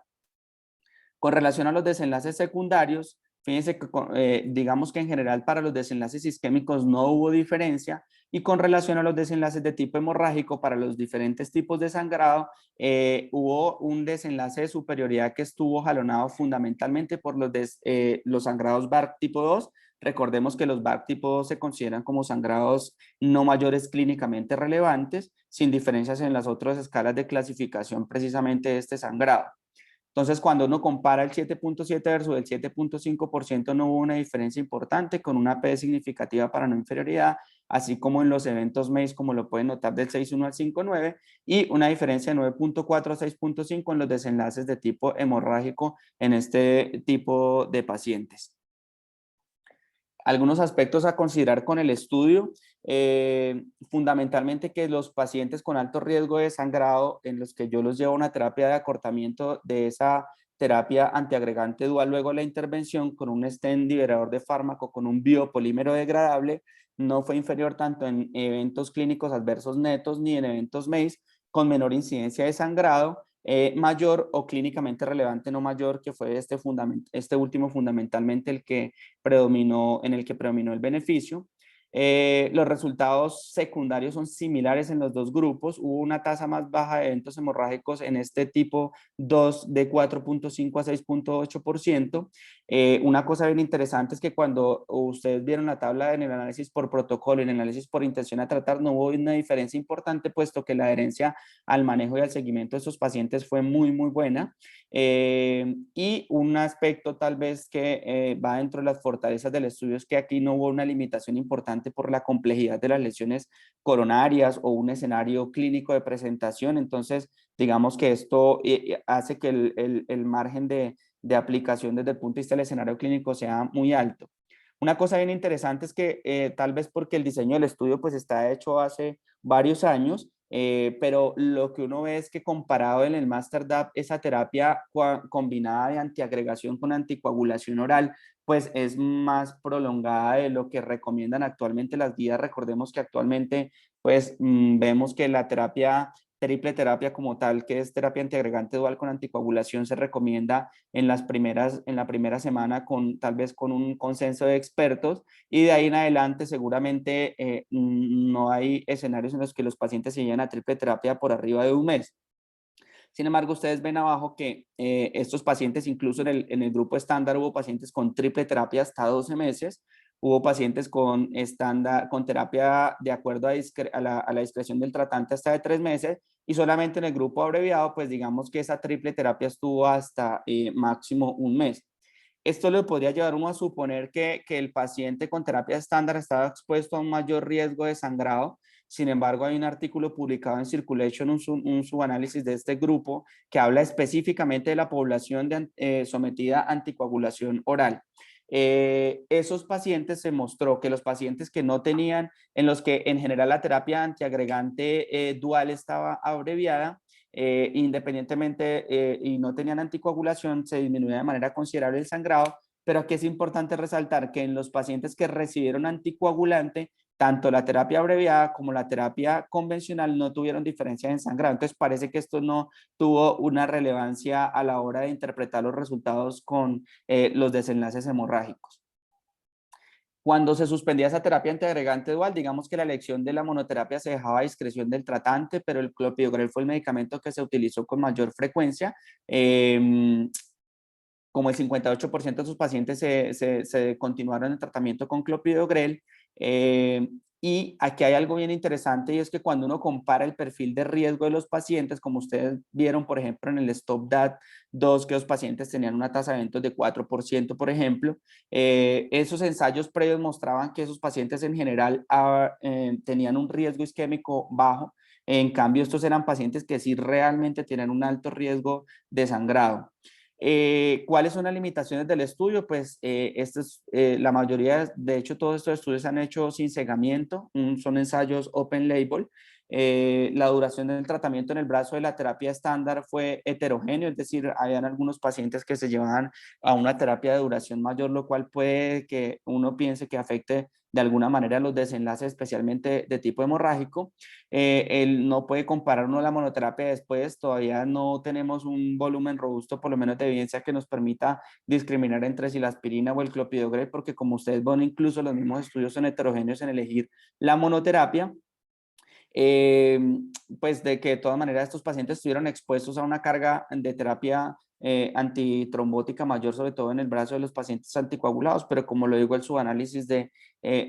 S1: Con relación a los desenlaces secundarios, fíjense que digamos que en general para los desenlaces isquémicos no hubo diferencia y con relación a los desenlaces de tipo hemorrágico para los diferentes tipos de sangrado, hubo un desenlace de superioridad que estuvo jalonado fundamentalmente por los sangrados BARC tipo 2. Recordemos que los BARC tipo 2 se consideran como sangrados no mayores clínicamente relevantes, sin diferencias en las otras escalas de clasificación precisamente de este sangrado. Entonces, cuando uno compara el 7.7 versus el 7.5%, no hubo una diferencia importante con una P significativa para no inferioridad, así como en los eventos MACE, como lo pueden notar, del 6.1 al 5.9, y una diferencia de 9.4 a 6.5 en los desenlaces de tipo hemorrágico en este tipo de pacientes. Algunos aspectos a considerar con el estudio, fundamentalmente que los pacientes con alto riesgo de sangrado, en los que yo los llevo a una terapia de acortamiento de esa terapia antiagregante dual luego de la intervención con un stent liberador de fármaco con un biopolímero degradable, no fue inferior tanto en eventos clínicos adversos netos ni en eventos MACE con menor incidencia de sangrado, mayor o clínicamente relevante no mayor, que fue este último fundamentalmente en el que predominó el beneficio. Los resultados secundarios son similares en los dos grupos. Hubo una tasa más baja de eventos hemorrágicos en este tipo 2 de 4.5 a 6.8%. Una cosa bien interesante es que cuando ustedes vieron la tabla en el análisis por protocolo y en el análisis por intención a tratar, no hubo una diferencia importante, puesto que la adherencia al manejo y al seguimiento de estos pacientes fue muy, muy buena. Y un aspecto tal vez que va dentro de las fortalezas del estudio es que aquí no hubo una limitación importante por la complejidad de las lesiones coronarias o un escenario clínico de presentación. Entonces, digamos que esto hace que el margen de aplicación desde el punto de vista del escenario clínico sea muy alto. Una cosa bien interesante es que tal vez porque el diseño del estudio pues está hecho hace varios años, pero lo que uno ve es que comparado en el MasterDAP, esa terapia combinada de antiagregación con anticoagulación oral, pues es más prolongada de lo que recomiendan actualmente las guías. Recordemos que actualmente pues vemos que la triple terapia como tal, que es terapia antiagregante dual con anticoagulación, se recomienda en la primera semana tal vez con un consenso de expertos y de ahí en adelante seguramente no hay escenarios en los que los pacientes se lleven a triple terapia por arriba de un mes. Sin embargo, ustedes ven abajo que estos pacientes, incluso en el grupo estándar, hubo pacientes con triple terapia hasta 12 meses, hubo pacientes con terapia de acuerdo a la discreción del tratante hasta de 3 meses, y solamente en el grupo abreviado, pues digamos que esa triple terapia estuvo hasta máximo un mes. Esto le podría llevar uno a suponer que el paciente con terapia estándar estaba expuesto a un mayor riesgo de sangrado. Sin embargo, hay un artículo publicado en Circulation, un subanálisis de este grupo, que habla específicamente de la población sometida a anticoagulación oral. Esos pacientes se mostró que los pacientes que no tenían, en los que en general la terapia antiagregante dual estaba abreviada, independientemente y no tenían anticoagulación, se disminuía de manera considerable el sangrado, pero aquí es importante resaltar que en los pacientes que recibieron anticoagulante, tanto la terapia abreviada como la terapia convencional no tuvieron diferencia en sangrado. Entonces parece que esto no tuvo una relevancia a la hora de interpretar los resultados con los desenlaces hemorrágicos. Cuando se suspendía esa terapia antiagregante dual, digamos que la elección de la monoterapia se dejaba a discreción del tratante, pero el clopidogrel fue el medicamento que se utilizó con mayor frecuencia. Como el 58% de sus pacientes se continuaron en tratamiento con clopidogrel. Y aquí hay algo bien interesante, y es que cuando uno compara el perfil de riesgo de los pacientes, como ustedes vieron, por ejemplo, en el STOP-DAT2, que los pacientes tenían una tasa de eventos de 4%, por ejemplo, esos ensayos previos mostraban que esos pacientes en general tenían un riesgo isquémico bajo. En cambio, estos eran pacientes que sí realmente tienen un alto riesgo de sangrado. ¿Cuáles son las limitaciones del estudio? Pues la mayoría, de hecho, todos estos estudios se han hecho sin cegamiento, son ensayos open label. La duración del tratamiento en el brazo de la terapia estándar fue heterogéneo, es decir, habían algunos pacientes que se llevaban a una terapia de duración mayor, lo cual puede que uno piense que afecte de alguna manera los desenlaces, especialmente de tipo hemorrágico. Él no puede comparar uno la monoterapia después, todavía no tenemos un volumen robusto, por lo menos de evidencia que nos permita discriminar entre si la aspirina o el clopidogrel, porque como ustedes ven, incluso los mismos estudios son heterogéneos en elegir la monoterapia. Eh, pues de que de todas maneras estos pacientes estuvieron expuestos a una carga de terapia antitrombótica mayor, sobre todo en el brazo de los pacientes anticoagulados, pero como lo digo, el subanálisis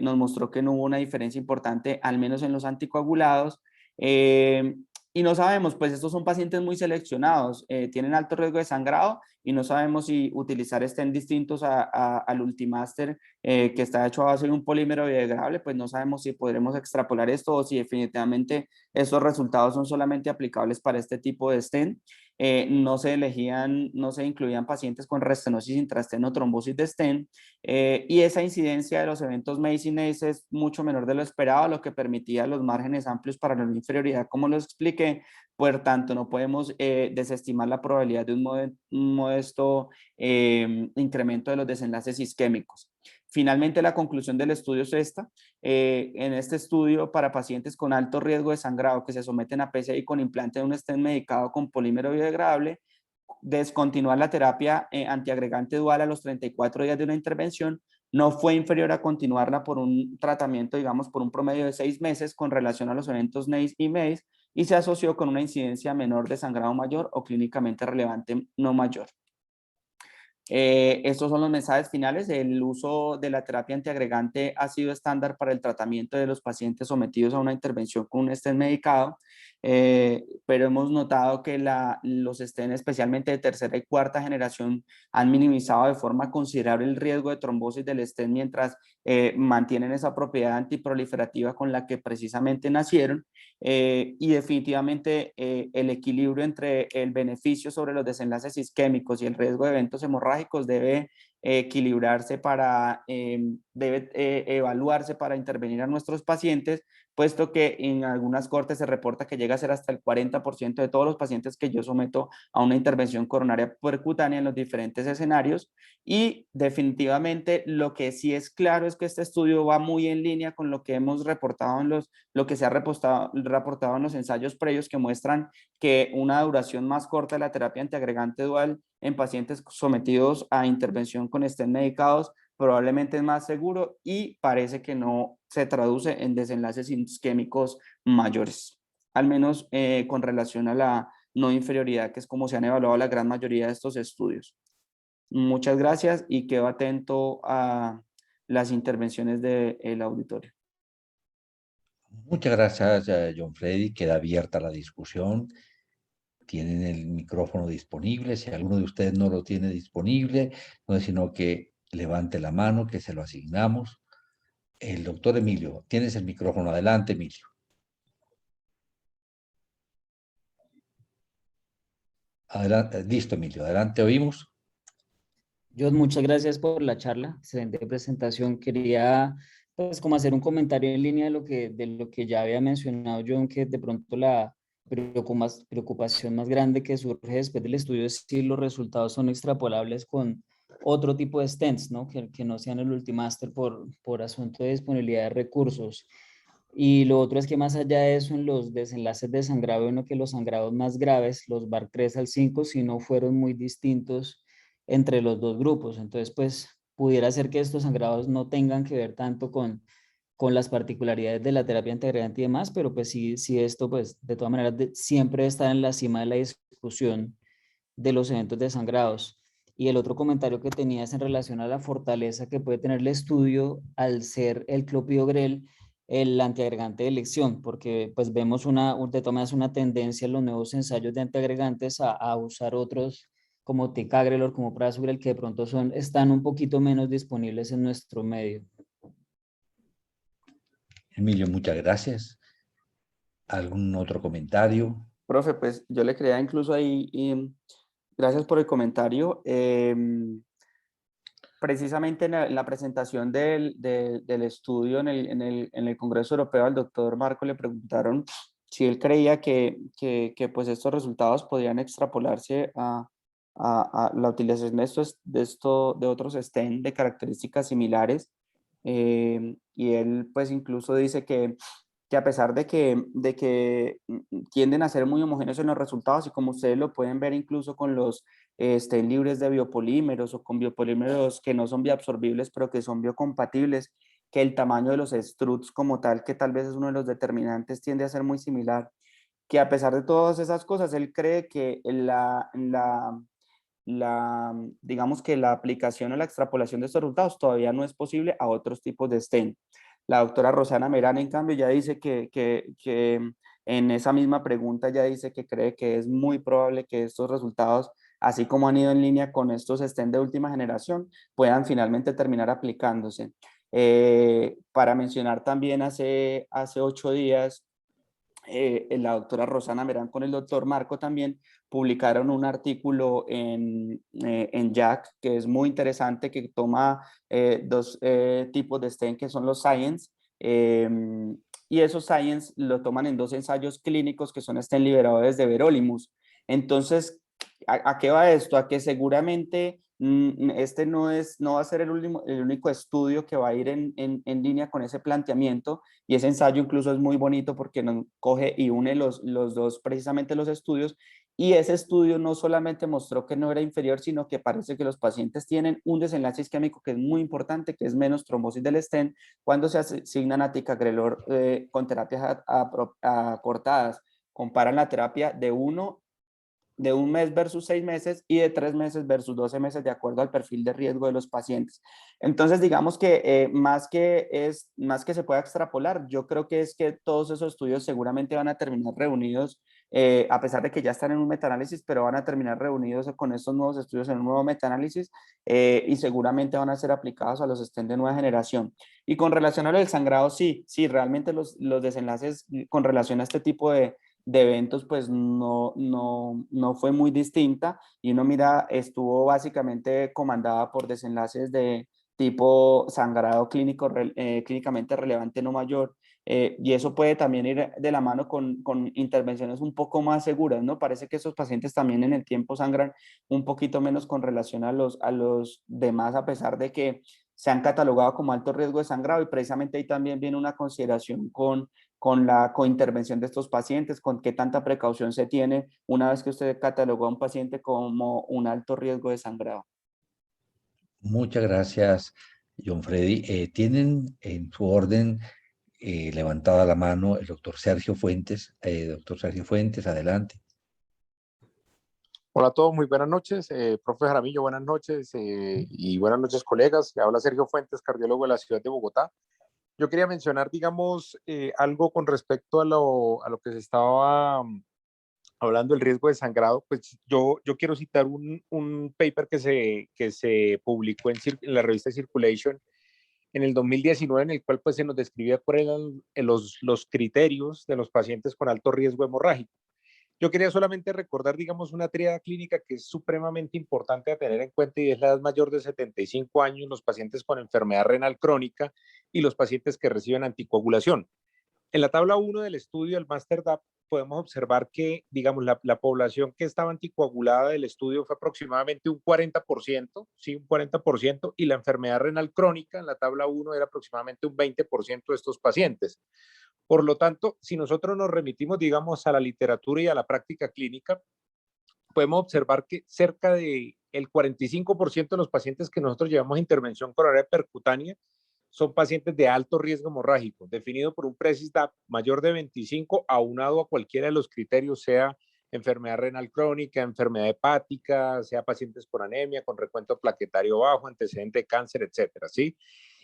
S1: nos mostró que no hubo una diferencia importante, al menos en los anticoagulados. Y no sabemos, pues estos son pacientes muy seleccionados, tienen alto riesgo de sangrado y no sabemos si utilizar estén distintos al Ultimaster, que está hecho a base de un polímero biodegradable, pues no sabemos si podremos extrapolar esto o si definitivamente estos resultados son solamente aplicables para este tipo de stent. No se incluían pacientes con restenosis intrasteno trombosis de stent, y esa incidencia de los eventos MACE y NACE es mucho menor de lo esperado, lo que permitía los márgenes amplios para la no inferioridad, como lo expliqué. Por tanto, no podemos desestimar la probabilidad de un modesto incremento de los desenlaces isquémicos. Finalmente, la conclusión del estudio es esta. En este estudio, para pacientes con alto riesgo de sangrado que se someten a PCI con implante de un stent medicado con polímero biodegradable, descontinuar la terapia antiagregante dual a los 34 días de una intervención no fue inferior a continuarla por un tratamiento, digamos, por un promedio de 6 meses con relación a los eventos NACE y MACE, y se asoció con una incidencia menor de sangrado mayor o clínicamente relevante no mayor. Estos son los mensajes finales. El uso de la terapia antiagregante ha sido estándar para el tratamiento de los pacientes sometidos a una intervención con un stent medicado, pero hemos notado que los stent, especialmente de tercera y cuarta generación, han minimizado de forma considerable el riesgo de trombosis del stent mientras mantienen esa propiedad antiproliferativa con la que precisamente nacieron. Y definitivamente el equilibrio entre el beneficio sobre los desenlaces isquémicos y el riesgo de eventos hemorrágicos debe debe evaluarse para intervenir a nuestros pacientes, puesto que en algunas cortes se reporta que llega a ser hasta el 40% de todos los pacientes que yo someto a una intervención coronaria percutánea en los diferentes escenarios. Y definitivamente lo que sí es claro es que este estudio va muy en línea con lo que hemos reportado lo que se ha reportado en los ensayos previos, que muestran que una duración más corta de la terapia antiagregante dual en pacientes sometidos a intervención con stent medicados probablemente es más seguro y parece que no se traduce en desenlaces isquémicos mayores, al menos con relación a la no inferioridad, que es como se han evaluado la gran mayoría de estos estudios. Muchas gracias y quedo atento a las intervenciones del auditorio.
S2: Muchas gracias, John Freddy. Queda abierta la discusión. Tienen el micrófono disponible. Si alguno de ustedes no lo tiene disponible, no es sino que levante la mano, que se lo asignamos. El doctor Emilio, tienes el micrófono. Adelante, Emilio. Adelante, listo, Emilio. Adelante, oímos.
S3: John, muchas gracias por la charla, excelente presentación. Quería pues como hacer un comentario en línea de lo que ya había mencionado John, que de pronto la preocupación más grande que surge después del estudio es si los resultados son extrapolables con otro tipo de stents, ¿no? Que no sean el Ultimaster por asunto de disponibilidad de recursos. Y lo otro es que más allá de eso, en los desenlaces de sangrado, uno que los sangrados más graves, los BAR 3 al 5, si no fueron muy distintos entre los dos grupos. Entonces, pues, pudiera ser que estos sangrados no tengan que ver tanto con las particularidades de la terapia antiagregante y demás, pero pues sí esto pues de todas maneras siempre está en la cima de la discusión de los eventos de sangrados. Y el otro comentario que tenía es en relación a la fortaleza que puede tener el estudio al ser el clopidogrel el antiagregante de elección, porque pues vemos de todas maneras una tendencia en los nuevos ensayos de antiagregantes a usar otros como ticagrelor, como prasugrel, que de pronto están un poquito menos disponibles en nuestro medio.
S2: Emilio, muchas gracias. ¿Algún otro comentario?
S1: Profe, pues yo le creía incluso ahí, gracias por el comentario. Precisamente en la presentación del estudio en el Congreso Europeo al doctor Marco le preguntaron si él creía que pues estos resultados podían extrapolarse a la utilización de otros stent de características similares. Y él pues incluso dice que a pesar de que tienden a ser muy homogéneos en los resultados y como ustedes lo pueden ver incluso con los estén libres de biopolímeros o con biopolímeros que no son bioabsorbibles pero que son biocompatibles, que el tamaño de los struts como tal, que tal vez es uno de los determinantes, tiende a ser muy similar, que a pesar de todas esas cosas, él cree que digamos que la aplicación o la extrapolación de estos resultados todavía no es posible a otros tipos de stent. La doctora Rosana Merán, en cambio, ya dice que en esa misma pregunta ya dice que cree que es muy probable que estos resultados, así como han ido en línea con estos stent de última generación, puedan finalmente terminar aplicándose. Para mencionar también, hace 8 días, la doctora Rosana Merán con el doctor Marco también publicaron un artículo en JAC que es muy interesante, que toma dos tipos de stent que son los Science, y esos Science lo toman en 2 ensayos clínicos que son stent liberadores de Verolimus. Entonces, ¿a qué va esto? A que seguramente este no va a ser el único estudio que va a ir en línea con ese planteamiento, y ese ensayo incluso es muy bonito porque nos coge y une los dos, precisamente los estudios, y ese estudio no solamente mostró que no era inferior, sino que parece que los pacientes tienen un desenlace isquémico que es muy importante, que es menos trombosis del stent cuando se asignan a ticagrelor con terapias acortadas. Comparan la terapia de 1 mes versus 6 meses y de 3 meses versus 12 meses de acuerdo al perfil de riesgo de los pacientes. Entonces, digamos que más que se pueda extrapolar, yo creo que es que todos esos estudios seguramente van a terminar reunidos, a pesar de que ya están en un metaanálisis, pero van a terminar reunidos con estos nuevos estudios en un nuevo metaanálisis, y seguramente van a ser aplicados a los stent de nueva generación. Y con relación a lo del sangrado, sí, realmente los desenlaces con relación a este tipo de eventos, pues no fue muy distinta, y uno mira, estuvo básicamente comandada por desenlaces de tipo sangrado clínicamente relevante no mayor, y eso puede también ir de la mano con intervenciones un poco más seguras, ¿no? Parece que esos pacientes también en el tiempo sangran un poquito menos con relación a los demás, a pesar de que se han catalogado como alto riesgo de sangrado, y precisamente ahí también viene una consideración con la cointervención de estos pacientes, con qué tanta precaución se tiene una vez que usted catalogó a un paciente como un alto riesgo de sangrado.
S2: Muchas gracias, John Freddy. Tienen en su orden levantada la mano el doctor Sergio Fuentes. Doctor Sergio Fuentes, adelante.
S4: Hola a todos, muy buenas noches. Profe Jaramillo, buenas noches, y buenas noches, colegas. Le habla Sergio Fuentes, cardiólogo de la ciudad de Bogotá. Yo quería mencionar, digamos, algo con respecto a lo que se estaba hablando del riesgo de sangrado. Pues yo quiero citar un paper que se publicó en la revista Circulation en el 2019, en el cual pues se nos describía cuáles eran los criterios de los pacientes con alto riesgo hemorrágico. Yo quería solamente recordar, digamos, una tríada clínica que es supremamente importante a tener en cuenta, y es la edad mayor de 75 años, los pacientes con enfermedad renal crónica y los pacientes que reciben anticoagulación. En la tabla 1 del estudio del MasterDAP podemos observar que, digamos, la población que estaba anticoagulada del estudio fue aproximadamente un 40%, sí, un 40%, y la enfermedad renal crónica en la tabla 1 era aproximadamente un 20% de estos pacientes. Por lo tanto, si nosotros nos remitimos, digamos, a la literatura y a la práctica clínica, podemos observar que cerca de el 45% de los pacientes que nosotros llevamos a intervención coronaria percutánea son pacientes de alto riesgo hemorrágico, definido por un PRECIS-DAP mayor de 25, aunado a cualquiera de los criterios, sea enfermedad renal crónica, enfermedad hepática, sea pacientes con anemia, con recuento plaquetario bajo, antecedente de cáncer, etcétera, ¿sí?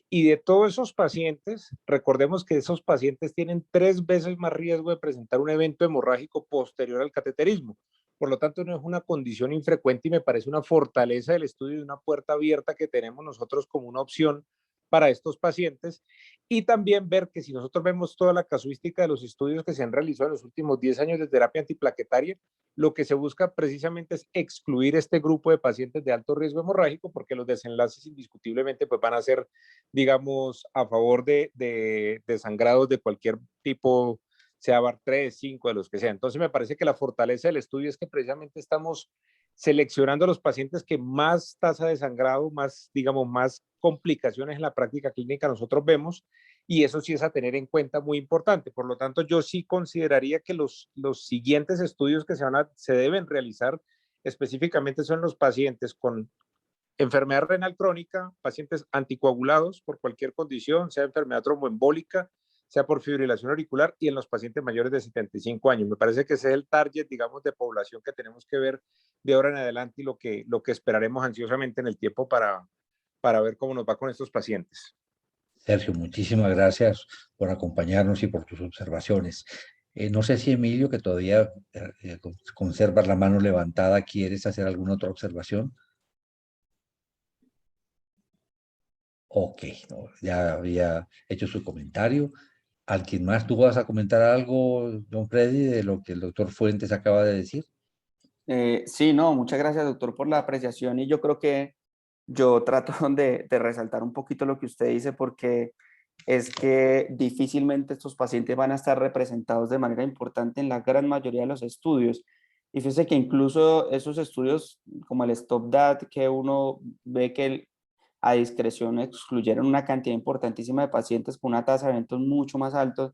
S4: Y de todos esos pacientes, recordemos que esos pacientes tienen 3 veces más riesgo de presentar un evento hemorrágico posterior al cateterismo. Por lo tanto, no es una condición infrecuente y me parece una fortaleza del estudio y una puerta abierta que tenemos nosotros como una opción para estos pacientes. Y también ver que si nosotros vemos toda la casuística de los estudios que se han realizado en los últimos 10 años de terapia antiplaquetaria, lo que se busca precisamente es excluir este grupo de pacientes de alto riesgo hemorrágico, porque los desenlaces indiscutiblemente pues, van a ser, digamos, a favor de sangrados de cualquier tipo, sea BAR3, 5, de los que sea. Entonces me parece que la fortaleza del estudio es que precisamente estamos seleccionando a los pacientes que más tasa de sangrado, más, digamos, más complicaciones en la práctica clínica nosotros vemos, y eso sí es a tener en cuenta muy importante. Por lo tanto, yo sí consideraría que los siguientes estudios que se deben realizar específicamente son los pacientes con enfermedad renal crónica, pacientes anticoagulados por cualquier condición, sea enfermedad tromboembólica, sea por fibrilación auricular, y en los pacientes mayores de 75 años. Me parece que ese es el target, digamos, de población que tenemos que ver de ahora en adelante y lo que esperaremos ansiosamente en el tiempo para ver cómo nos va con estos pacientes.
S2: Sergio, muchísimas gracias por acompañarnos y por tus observaciones. No sé si Emilio, que todavía conservas la mano levantada, ¿quieres hacer alguna otra observación? Ok, no, ya había hecho su comentario. ¿Alguien más? ¿Tú vas a comentar algo, don Freddy, de lo que el doctor Fuentes acaba de decir?
S1: Sí, no, muchas gracias, doctor, por la apreciación, y yo creo que yo trato de resaltar un poquito lo que usted dice, porque es que difícilmente estos pacientes van a estar representados de manera importante en la gran mayoría de los estudios. Y fíjese que incluso esos estudios como el STOP-DAT, que uno ve que a discreción excluyeron una cantidad importantísima de pacientes con una tasa de eventos mucho más altos,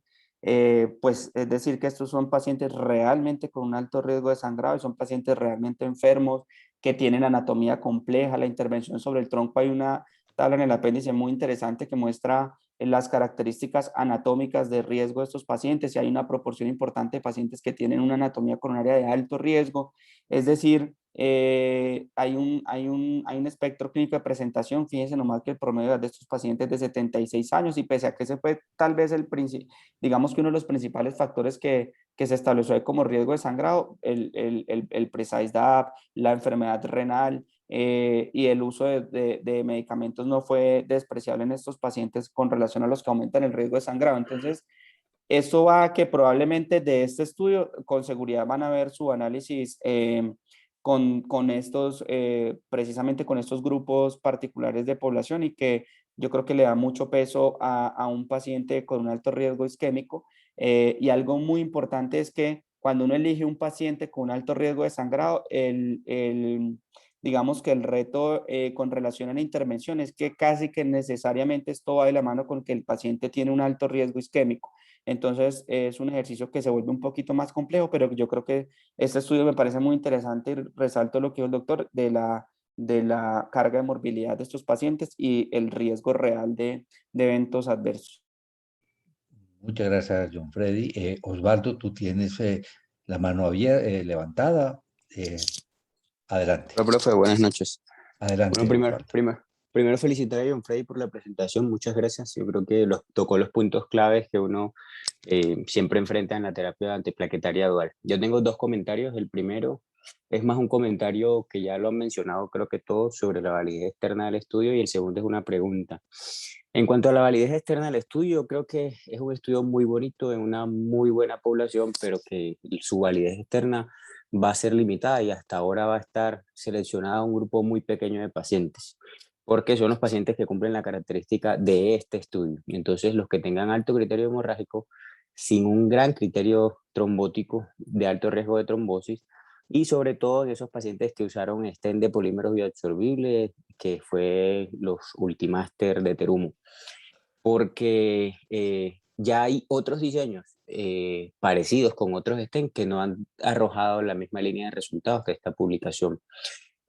S1: pues es decir que estos son pacientes realmente con un alto riesgo de sangrado y son pacientes realmente enfermos que tienen anatomía compleja. La intervención sobre el tronco, hay una tabla en el apéndice muy interesante que muestra las características anatómicas de riesgo de estos pacientes, y hay una proporción importante de pacientes que tienen una anatomía coronaria de alto riesgo. Es decir, hay un espectro clínico de presentación. Fíjense nomás que el promedio de estos pacientes de 76 años, y pese a que ese fue tal vez digamos que uno de los principales factores que se estableció como riesgo de sangrado, el PRECISE-DAP, la enfermedad renal, y el uso de medicamentos no fue despreciable en estos pacientes con relación a los que aumentan el riesgo de sangrado. Entonces, eso va a que probablemente de este estudio con seguridad van a ver su análisis con estos, precisamente con estos grupos particulares de población, y que yo creo que le da mucho peso a un paciente con un alto riesgo isquémico. Y algo muy importante es que cuando uno elige un paciente con un alto riesgo de sangrado, digamos que el reto con relación a la intervención es que casi que necesariamente esto va de la mano con que el paciente tiene un alto riesgo isquémico. Entonces es un ejercicio que se vuelve un poquito más complejo, pero yo creo que este estudio me parece muy interesante y resalto lo que dijo el doctor de la carga de morbilidad de estos pacientes y el riesgo real de eventos adversos.
S2: Muchas gracias, John Freddy. Osvaldo, tú tienes la mano abierta, levantada. Adelante.
S5: Hola, profe, buenas noches.
S2: Adelante,
S5: Bueno,
S2: Osvaldo.
S5: primero felicitar a John Freddy por la presentación, muchas gracias. Yo creo que tocó los puntos claves que uno siempre enfrenta en la terapia antiplaquetaria dual. Yo tengo dos comentarios. El primero es más un comentario que ya lo han mencionado, creo que todos, sobre la validez externa del estudio, y el segundo es una pregunta. En cuanto a la validez externa del estudio, creo que es un estudio muy bonito en una muy buena población, pero que su validez externa va a ser limitada y hasta ahora va a estar seleccionada un grupo muy pequeño de pacientes, porque son los pacientes que cumplen la característica de este estudio. Entonces, los que tengan alto criterio hemorrágico, sin un gran criterio trombótico de alto riesgo de trombosis, y sobre todo de esos pacientes que usaron stent de polímeros bioabsorbibles, que fue los Ultimaster de Terumo, porque ya hay otros diseños parecidos con otros stent que no han arrojado la misma línea de resultados que esta publicación.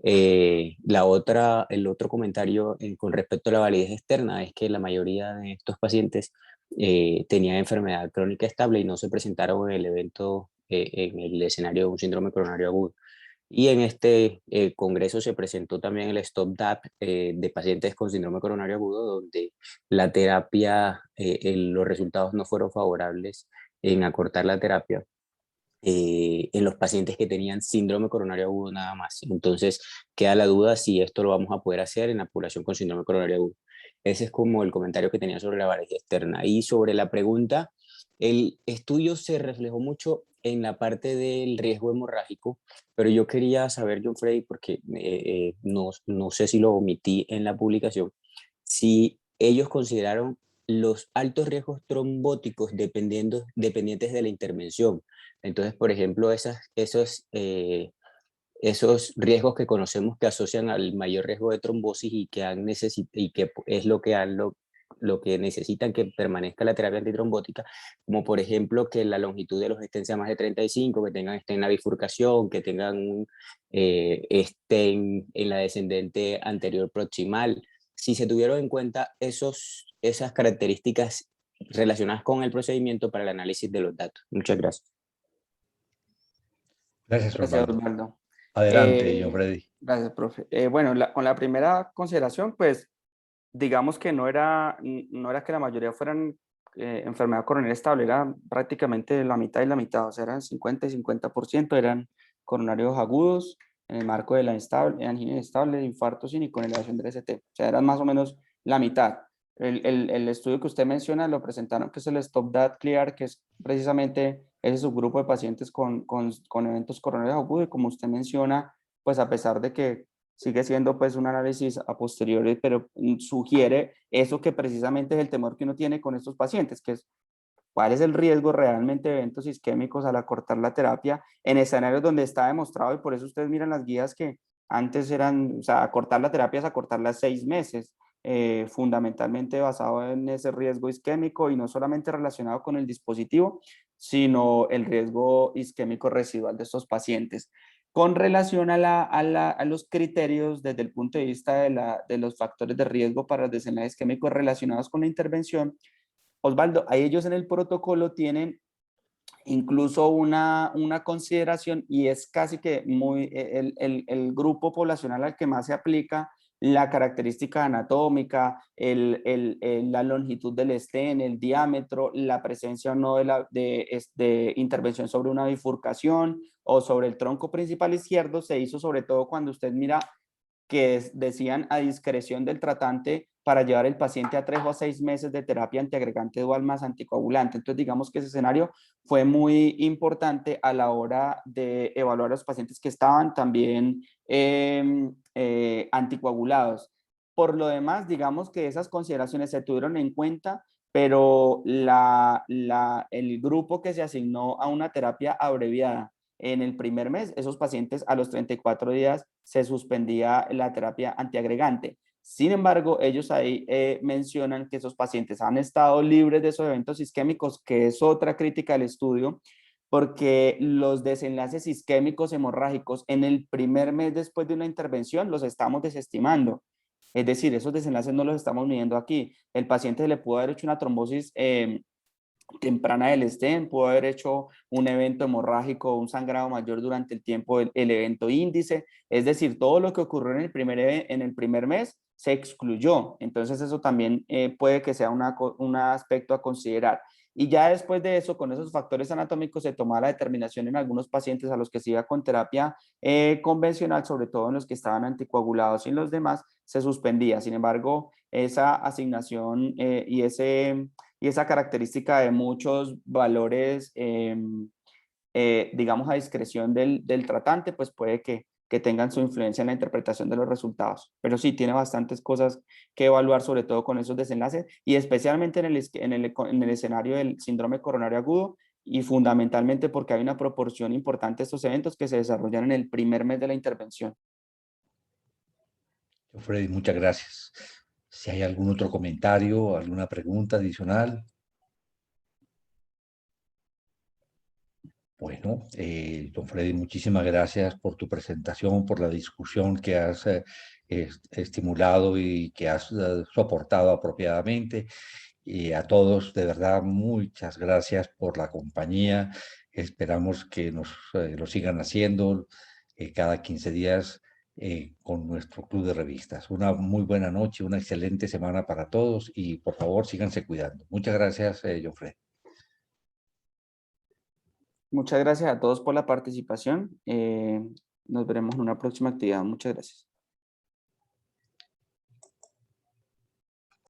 S5: El otro comentario con respecto a la validez externa es que la mayoría de estos pacientes tenían enfermedad crónica estable y no se presentaron en el evento, en el escenario de un síndrome coronario agudo. Y en este congreso se presentó también el Stop DAP de pacientes con síndrome coronario agudo, donde la terapia, los resultados no fueron favorables en acortar la terapia en los pacientes que tenían síndrome coronario agudo nada más. Entonces, queda la duda si esto lo vamos a poder hacer en la población con síndrome coronario agudo. Ese es como el comentario que tenía sobre la validez externa. Y sobre la pregunta, el estudio se reflejó mucho en la parte del riesgo hemorrágico, pero yo quería saber, John Freddy, porque no sé si lo omití en la publicación, si ellos consideraron los altos riesgos trombóticos dependientes de la intervención. Entonces, por ejemplo, esos riesgos que conocemos que asocian al mayor riesgo de trombosis y que, es lo que necesitan que permanezca la terapia antitrombótica, como por ejemplo que la longitud de los stents sea más de 35, que tengan stent en la bifurcación, que tengan un stent en la descendente anterior proximal. Si se tuvieron en cuenta esas características relacionadas con el procedimiento para el análisis de los datos. Muchas gracias.
S2: Gracias,
S1: Gracias,
S2: Osvaldo.
S1: Osvaldo.
S2: Adelante, John Freddy.
S1: Gracias, profe. Bueno, con la primera consideración, pues digamos que no era que la mayoría fueran enfermedad coronaria estable, era prácticamente la mitad y la mitad, o sea, eran 50 y 50% eran coronarios agudos en el marco de la angina inestable, infarto sin y con elevación del ST, o sea, eran más o menos la mitad. El estudio que usted menciona lo presentaron, que es el Stop That Clear, que es precisamente ese subgrupo de pacientes con eventos coronarios agudos, y como usted menciona, pues a pesar de que sigue siendo pues un análisis a posteriori, pero sugiere eso que precisamente es el temor que uno tiene con estos pacientes, que es cuál es el riesgo realmente de eventos isquémicos al acortar la terapia en escenarios donde está demostrado, y por eso ustedes miran las guías que antes eran, o sea, acortar la terapia es acortarla 6 meses, fundamentalmente basado en ese riesgo isquémico y no solamente relacionado con el dispositivo, sino el riesgo isquémico residual de estos pacientes. Con relación a los criterios desde el punto de vista de los factores de riesgo para el desenlace isquémico relacionados con la intervención, Osvaldo, a ellos en el protocolo tienen incluso una consideración, y es casi que el grupo poblacional al que más se aplica la característica anatómica, la longitud del estén, el diámetro, la presencia o no de intervención sobre una bifurcación o sobre el tronco principal izquierdo, se hizo sobre todo cuando usted mira que decían a discreción del tratante para llevar el paciente a 3 o 6 meses de terapia antiagregante dual más anticoagulante. Entonces, digamos que ese escenario fue muy importante a la hora de evaluar a los pacientes que estaban también anticoagulados. Por lo demás, digamos que esas consideraciones se tuvieron en cuenta, pero el grupo que se asignó a una terapia abreviada en el primer mes, esos pacientes a los 34 días se suspendía la terapia antiagregante. Sin embargo, ellos ahí mencionan que esos pacientes han estado libres de esos eventos isquémicos, que es otra crítica del estudio, porque los desenlaces isquémicos hemorrágicos en el primer mes después de una intervención los estamos desestimando. Es decir, esos desenlaces no los estamos midiendo aquí. El paciente le pudo haber hecho una trombosis temprana del stent, pudo haber hecho un evento hemorrágico, un sangrado mayor durante el tiempo, el evento índice, es decir, todo lo que ocurrió en el primer mes se excluyó, entonces eso también puede que sea un aspecto a considerar. Y ya después de eso, con esos factores anatómicos, se tomó la determinación en algunos pacientes a los que se iba con terapia convencional, sobre todo en los que estaban anticoagulados, y en los demás se suspendía. Sin embargo, esa asignación y esa característica de muchos valores, digamos, a discreción del tratante, pues puede que tengan su influencia en la interpretación de los resultados. Pero sí, tiene bastantes cosas que evaluar, sobre todo con esos desenlaces, y especialmente en el escenario del síndrome coronario agudo, y fundamentalmente porque hay una proporción importante de estos eventos que se desarrollan en el primer mes de la intervención.
S2: Freddy, muchas gracias. Si hay algún otro comentario, alguna pregunta adicional. Bueno, John Freddy, muchísimas gracias por tu presentación, por la discusión que has estimulado y que has soportado apropiadamente. Y a todos, de verdad, muchas gracias por la compañía. Esperamos que nos lo sigan haciendo cada 15 días con nuestro club de revistas. Una muy buena noche, una excelente semana para todos y por favor síganse cuidando. Muchas gracias, John Freddy.
S1: Muchas gracias a todos por la participación. Nos veremos en una próxima actividad. Muchas gracias.